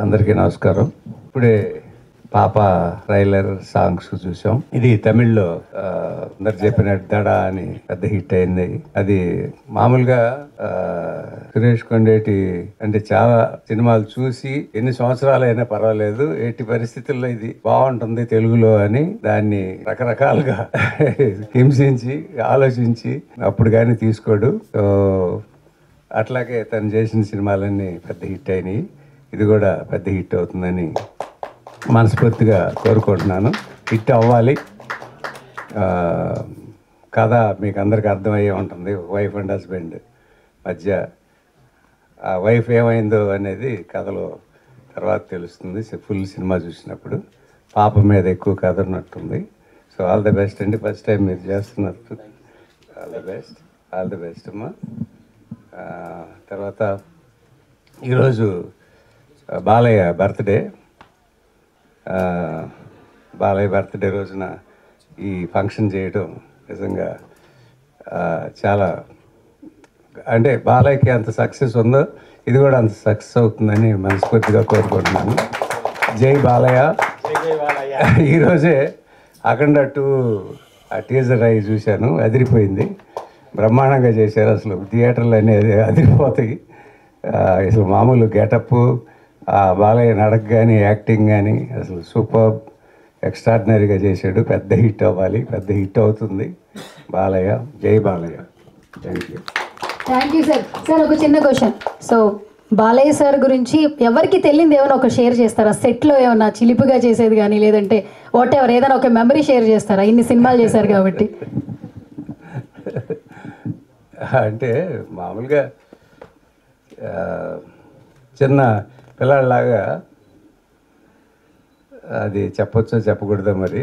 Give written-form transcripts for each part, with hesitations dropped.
అందరికీ నమస్కారం. ఇప్పుడే పాప ట్రైలర్ సాంగ్స్ చూసాం. ఇది తమిళ్లో అందరు చెప్పినట్టు దడ అని పెద్ద హిట్ అయింది. అది మామూలుగా సురేష్ కొండేటి అంటే చాలా సినిమాలు చూసి ఎన్ని సంవత్సరాలైనా పర్వాలేదు, ఎట్టి పరిస్థితుల్లో ఇది బాగుంటుంది తెలుగులో అని దాన్ని రకరకాలుగా హింసించి ఆలోచించి అప్పుడు కానీ తీసుకోడు. సో అట్లాగే తను చేసిన సినిమాలన్నీ పెద్ద హిట్ అయినాయి. ఇది కూడా పెద్ద హిట్ అవుతుందని మనస్ఫూర్తిగా కోరుకుంటున్నాను. హిట్ అవ్వాలి. కథ మీకు అందరికి అర్థమయ్యే ఉంటుంది. వైఫ్ అండ్ హస్బెండ్ మధ్య ఆ వైఫ్ ఏమైందో అనేది కథలో తర్వాత తెలుస్తుంది, ఫుల్ సినిమా చూసినప్పుడు. పాప మీద ఎక్కువ కథ ఉన్నట్టుంది. సో ఆల్ ది బెస్ట్ అండి. ఫస్ట్ టైం మీరు చేస్తున్నారు. ఆల్ ది బెస్ట్ అమ్మా. తర్వాత ఈరోజు బాలయ్య బర్త్డే. బాలయ్య బర్త్డే రోజున ఈ ఫంక్షన్ చేయడం నిజంగా చాలా, అంటే బాలయ్యకి అంత సక్సెస్ ఉందో ఇది కూడా అంత సక్సెస్ అవుతుందని మనస్ఫూర్తిగా కోరుకుంటున్నాను. జై బాలయ్య. ఈరోజే అఖండ 2 ఆ టీజర్ అయ్యి చూశాను, అదిరిపోయింది. బ్రహ్మాండంగా చేశారు. అసలు థియేటర్లు అనేది అదిరిపోతాయి. అసలు మామూలు గెటప్, బాలయ్య నడక కానీ యాక్టింగ్ కానీ అసలు సూపర్ ఎక్స్ట్రాడినరీగా చేశాడు. పెద్ద హిట్ అవ్వాలి, పెద్ద హిట్ అవుతుంది బాలయ్య. జై Balayya. Thank you sir. Sir ఒక చిన్న క్వశ్చన్. సో బాలయ్య సార్ గురించి ఎవరికి తెలియదు ఏమైనా ఒక షేర్ చేస్తారా? సెట్లో ఏమైనా చిలిపిగా చేసేది కానీ, లేదంటే వాట్ ఎవర్ ఏదైనా ఒక మెమరీ షేర్ చేస్తారా? ఇన్ని సినిమాలు చేశారు కాబట్టి. అంటే మామూలుగా చిన్న పిల్లాడిలాగా, అది చెప్పొచ్చో చెప్పకూడదో మరి.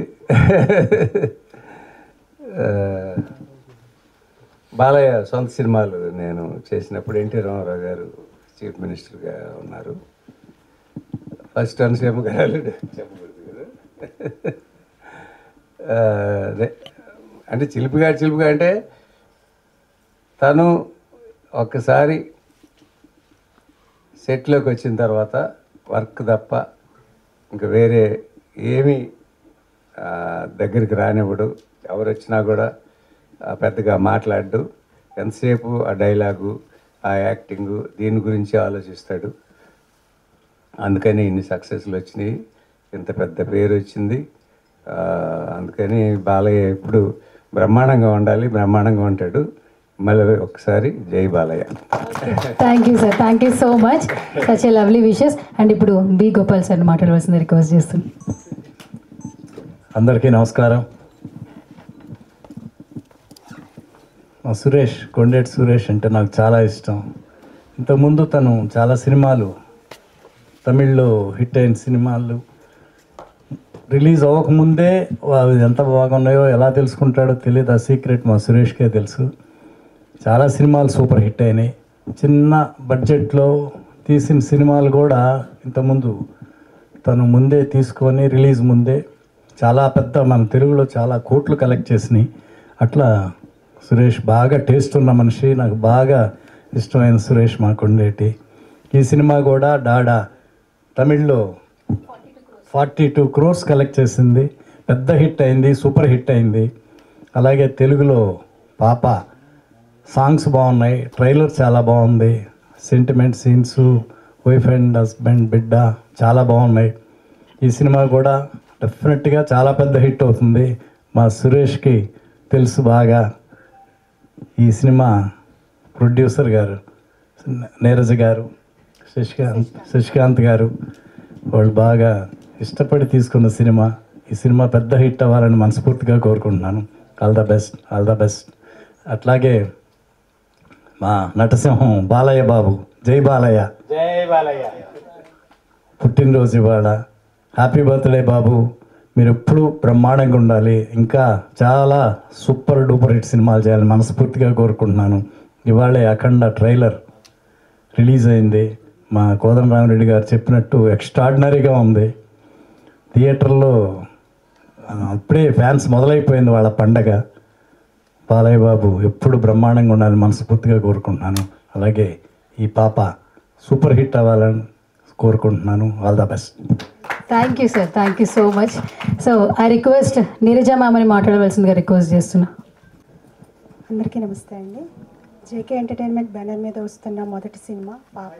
బాలయ్య సొంత సినిమాలు నేను చేసినప్పుడు ఎన్టీ రామారావు గారు చీఫ్ మినిస్టర్గా ఉన్నారు. ఫస్ట్ అనసీమ గారు చెప్పకూడదు కదా. అంటే చిలిపిగా అంటే తను ఒక్కసారి సెట్లోకి వచ్చిన తర్వాత వర్క్ తప్ప ఇంకా వేరే ఏమీ దగ్గరికి రానివ్వడు. ఎవరు వచ్చినా కూడా పెద్దగా మాట్లాడు. ఎంతసేపు ఆ డైలాగు, ఆ యాక్టింగు, దీని గురించి ఆలోచిస్తాడు. అందుకని ఇన్ని సక్సెస్లు వచ్చినాయి, ఇంత పెద్ద పేరు వచ్చింది. అందుకని బాలయ్య ఎప్పుడు బ్రహ్మాండంగా ఉండాలి, బ్రహ్మాండంగా ఉంటాడు. మళ్ళీ ఒకసారి జై Balayya. Thank you sir. Thank you so much. Such a lovely wishes. And ఇప్పుడు బి గోపాల్ సార్ మాట్లాడవలసింది రిక్వెస్ట్ చేస్తుంది. అందరికీ నమస్కారం. సురేష్, కొండేటి సురేష్ అంటే నాకు చాలా ఇష్టం. ఇంతకుముందు తను చాలా సినిమాలు, తమిళ్లో హిట్ అయిన సినిమాలు రిలీజ్ అవ్వకముందే అవి ఎంత బాగున్నాయో ఎలా తెలుసుకుంటాడో తెలియదు. ఆ సీక్రెట్ మా సురేష్కే తెలుసు. చాలా సినిమాలు సూపర్ హిట్ అయినాయి. చిన్న బడ్జెట్లో తీసిన సినిమాలు కూడా ఇంతకుముందు తను ముందే తీసుకొని రిలీజ్ ముందే చాలా పెద్ద, మన తెలుగులో చాలా కోట్లు కలెక్ట్ చేసినాయి. అట్లా సురేష్ బాగా టేస్ట్ ఉన్న మనిషి. నాకు బాగా ఇష్టమైన సురేష్ మా కొండేటి. ఈ సినిమా కూడా డాడా తమిళ్లో 42 crores కలెక్ట్ చేసింది. పెద్ద హిట్ అయింది, సూపర్ హిట్ అయింది. అలాగే తెలుగులో పాప సాంగ్స్ బాగున్నాయి, ట్రైలర్ చాలా బాగుంది, sentiment scenes, wife and husband, బిడ్డ చాలా బాగున్నాయి. ఈ సినిమా కూడా డెఫినెట్గా చాలా పెద్ద హిట్ అవుతుంది. మా సురేష్కి తెలుసు బాగా. ఈ సినిమా ప్రొడ్యూసర్ గారు నీరజ్ గారు, శశికాంత్ గారు, వాళ్ళు బాగా ఇష్టపడి తీసుకున్న సినిమా. ఈ సినిమా పెద్ద హిట్ అవ్వాలని మనస్ఫూర్తిగా కోరుకుంటున్నాను. All the best, all the best. అట్లాగే మా నటసింహం బాలయ్య బాబు, జై బాలయ్య. జై బాలయ్య. పుట్టినరోజు ఇవాళ. హ్యాపీ బర్త్డే బాబు. మీరు ఎప్పుడూ బ్రహ్మాండంగా ఉండాలి. ఇంకా చాలా సూపర్ డూపర్ హిట్ సినిమాలు చేయాలని మనస్ఫూర్తిగా కోరుకుంటున్నాను. ఇవాళే అఖండ ట్రైలర్ రిలీజ్ అయింది. మా కోదండరామిరెడ్డి గారు చెప్పినట్టు ఎక్స్ట్రాడినరీగా ఉంది. థియేటర్లో అప్పుడే ఫ్యాన్స్ మొదలైపోయింది వాళ్ళ పండగ. బాలయ్య బాబు ఎప్పుడు బ్రహ్మాండంగా ఉండాలని మనస్ఫూర్తిగా కోరుకుంటున్నాను. అలాగే ఈ పాప సూపర్ హిట్ అవ్వాలని కోరుకుంటున్నాను. All the best. Thank you sir, thank you so much. So I request Neeraja మ్యామ్ని మాట్లాడవలసిందిగా రిక్వెస్ట్ చేస్తున్నా. అందరికీ నమస్తే అండి. జేకే ఎంటర్టైన్మెంట్ బ్యానర్ మీద వస్తున్న మొదటి సినిమా పాప.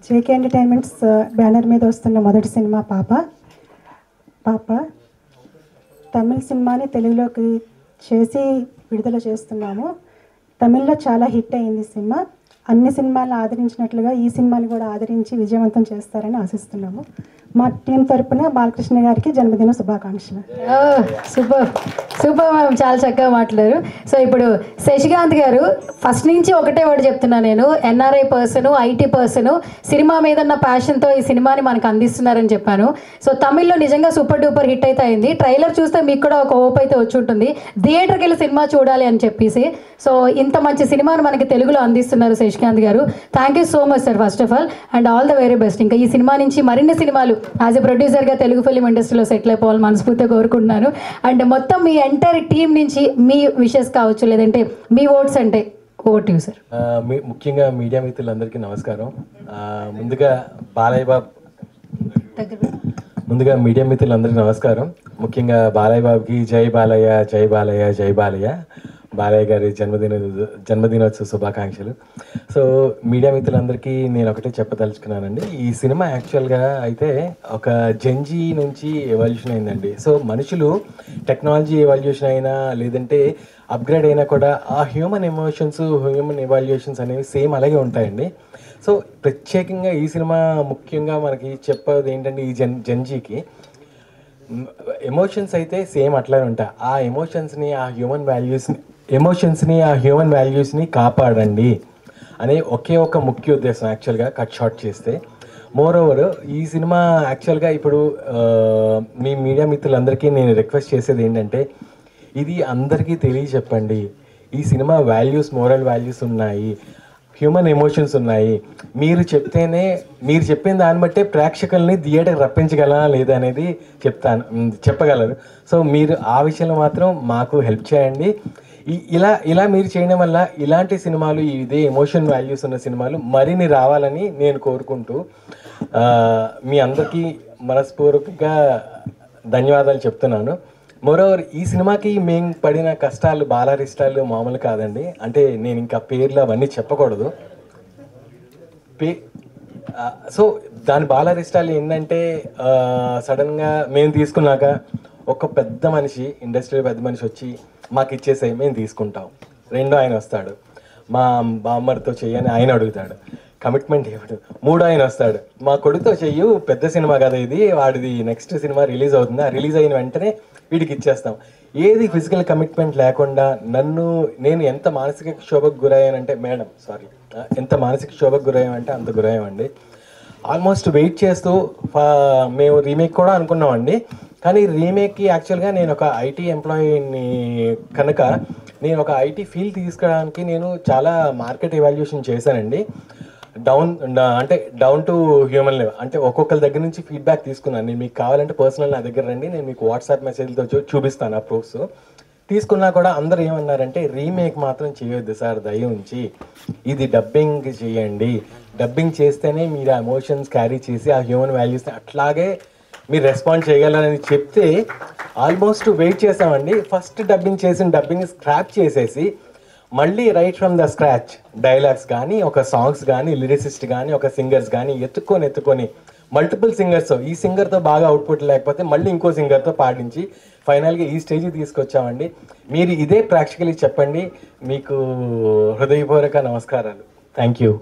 జేకే ఎంటర్టైన్మెంట్స్ బ్యానర్ మీద వస్తున్న మొదటి సినిమా పాప. తమిళ సినిమాని తెలుగులోకి చేసి విడుదల చేస్తున్నాము. తమిళ్లో చాలా హిట్ అయింది సినిమా. అన్ని సినిమాలను ఆదరించినట్లుగా ఈ సినిమాని కూడా ఆదరించి విజయవంతం చేస్తారని ఆశిస్తున్నాము. మా టీం తరపున బాలకృష్ణ గారికి జన్మదిన శుభాకాంక్షలు. సూపర్ సూపర్ మ్యామ్, చాలా చక్కగా మాట్లాడారు. సో ఇప్పుడు శశికాంత్ గారు, ఫస్ట్ నుంచి ఒకటే వర్డ్ చెప్తున్నా నేను, NRI person, IT person, cinema మీద ఉన్న ప్యాషన్తో ఈ సినిమాని మనకు అందిస్తున్నారని చెప్పాను. సో తమిళ్లో నిజంగా సూపర్ డూపర్ హిట్ అయితే అయింది. ట్రైలర్ చూస్తే మీకు కూడా ఒక హోప్ అయితే వచ్చి ఉంటుంది, థియేటర్కి వెళ్ళి సినిమా చూడాలి అని చెప్పేసి. సో ఇంత మంచి సినిమాను మనకి తెలుగులో అందిస్తున్నారు శశికాంత్ గారు. Thank you so much sir first of all, and all the very best. ఇంకా ఈ సినిమా నుంచి మరిన్ని సినిమాలు యాజ్ ఎ ప్రొడ్యూసర్గా తెలుగు ఫిలిం ఇండస్ట్రీలో సెటిల్ అయిపోవాలి మనస్ఫూర్తిగా కోరుకుంటున్నాను. అండ్ మొత్తం మీ ఎంటైర్ టీం నుంచి మీ విషెస్ కావచ్చు, లేదంటే మీ ఓట్స్ అంటే ఓట్ యూ సార్. ముఖ్యంగా మీడియా మిత్రులందరికీ నమస్కారం. ముందుగా బాలయ్య బాబు మీడియా మిత్రులందరికీ నమస్కారం. ముఖ్యంగా బాలయ్య బాబుకి జై బాలయ్య, జై బాలయ్య, జై బాలయ్య. బాలయ్య గారి జన్మదినోత్సవ శుభాకాంక్షలు. సో మీడియా మిత్రులందరికీ నేను ఒకటే చెప్పదలుచుకున్నానండి. ఈ సినిమా యాక్చువల్గా అయితే ఒక జెన్జీ నుంచి ఎవల్యూషన్ అయిందండి. సో మనుషులు టెక్నాలజీ ఎవల్యూషన్ అయినా లేదంటే అప్గ్రేడ్ అయినా కూడా ఆ హ్యూమన్ ఎమోషన్స్, హ్యూమన్ ఎవాల్యూషన్స్ అనేవి సేమ్ అలాగే ఉంటాయండి. సో ప్రత్యేకంగా ఈ సినిమా ముఖ్యంగా మనకి చెప్పేది ఏంటంటే ఈ జెన్జీకి ఎమోషన్స్ అయితే సేమ్ అట్లానే ఉంటాయి. ఆ ఎమోషన్స్ని, ఆ హ్యూమన్ వాల్యూస్ని కాపాడండి అనే ఒకే ఒక ముఖ్య ఉద్దేశం యాక్చువల్గా కట్ షార్ట్ చేస్తే. మోర్ ఓవర్ ఈ సినిమా యాక్చువల్గా ఇప్పుడు మీ మీడియా మిత్రులందరికీ నేను రిక్వెస్ట్ చేసేది ఏంటంటే ఇది అందరికీ తెలియచెప్పండి. ఈ సినిమా వాల్యూస్, మోరల్ వాల్యూస్ ఉన్నాయి, హ్యూమన్ ఎమోషన్స్ ఉన్నాయి. మీరు చెప్పిన దాన్ని బట్టే ప్రేక్షకుల్ని థియేటర్ రప్పించగలనా లేదా అనేది చెప్పగలరు. సో మీరు ఆ విషయంలో మాత్రం మాకు హెల్ప్ చేయండి. ఇలా మీరు చేయడం వల్ల ఇలాంటి సినిమాలు, ఇదే ఎమోషన్ వాల్యూస్ ఉన్న సినిమాలు మరిన్ని రావాలని నేను కోరుకుంటూ మీ అందరికీ మనస్ఫూర్తిగా ధన్యవాదాలు చెప్తున్నాను. మోరోవర్ ఈ సినిమాకి మేము పడిన కష్టాలు, బాలారిష్టాలు మామూలు కాదండి. అంటే నేను ఇంకా పేర్లు అవన్నీ చెప్పకూడదు. సో దాని బాలారిష్టాలు ఏంటంటే సడన్గా మేము తీసుకున్నాక ఒక పెద్ద మనిషి, ఇండస్ట్రీలో పెద్ద మనిషి వచ్చి మాకు ఇచ్చేసేయి మేము తీసుకుంటాం. రెండో ఆయన వస్తాడు, మా బామ్మర్తో చెయ్యని ఆయన అడుగుతాడు, కమిట్మెంట్ ఇవ్వడు. మూడో ఆయన వస్తాడు, మా కొడుకుతో చెయ్యు, పెద్ద సినిమా కదా ఇది, వాడిది నెక్స్ట్ సినిమా రిలీజ్ అవుతుంది, ఆ రిలీజ్ అయిన వెంటనే వీడికి ఇచ్చేస్తాం. ఏది ఫిజికల్ కమిట్మెంట్ లేకుండా నేను ఎంత మానసిక క్షోభకు గురయ్యానంటే ఎంత మానసిక క్షోభకు గురయ్యామంటే అంత గురయ్యామండి. ఆల్మోస్ట్ వెయిట్ చేస్తూ మేము రీమేక్ కూడా అనుకున్నామండి. కానీ రీమేక్కి యాక్చువల్గా నేను ఒక ఐటీ ఎంప్లాయీని కనుక నేను ఒక ఐటీ ఫీల్డ్ తీసుకురావడానికి నేను చాలా మార్కెట్ ఎవాల్యుయేషన్ చేశానండి. డౌన్ టు హ్యూమన్ లెవెల్, అంటే ఒక్కొక్కరి దగ్గర నుంచి ఫీడ్బ్యాక్ తీసుకున్నాను. నేను మీకు కావాలంటే పర్సనల్ నా దగ్గర రండి, నేను మీకు వాట్సాప్ మెసేజ్లతో చూపిస్తాను ఆ ప్రూఫ్స్. తీసుకున్నా కూడా అందరూ ఏమన్నారంటే రీమేక్ మాత్రం చేయొద్దు సార్, దయ ఉంచి ఇది డబ్బింగ్ చేయండి, డబ్బింగ్ చేస్తేనే మీరు ఆ ఎమోషన్స్ క్యారీ చేసి ఆ హ్యూమన్ వాల్యూస్ని అట్లాగే మీరు రెస్పాండ్ చేయగలరని చెప్తే ఆల్మోస్ట్ వెయిట్ చేసామండి. ఫస్ట్ డబ్బింగ్ స్క్రాప్ చేసేసి మళ్ళీ right from the scratch dialogues కానీ, ఒక సాంగ్స్ కానీ, లిరిసిస్ట్ కానీ, ఒక సింగర్స్ కానీ ఎత్తుకొని మల్టిపుల్ సింగర్స్, ఈ సింగర్తో బాగా అవుట్పుట్ లేకపోతే మళ్ళీ ఇంకో సింగర్తో పాటించి ఫైనల్గా ఈ స్టేజ్కి తీసుకొచ్చామండి. మీరు ఇదే ప్రాక్టికల్లీ చెప్పండి. మీకు హృదయపూర్వక నమస్కారాలు. Thank you.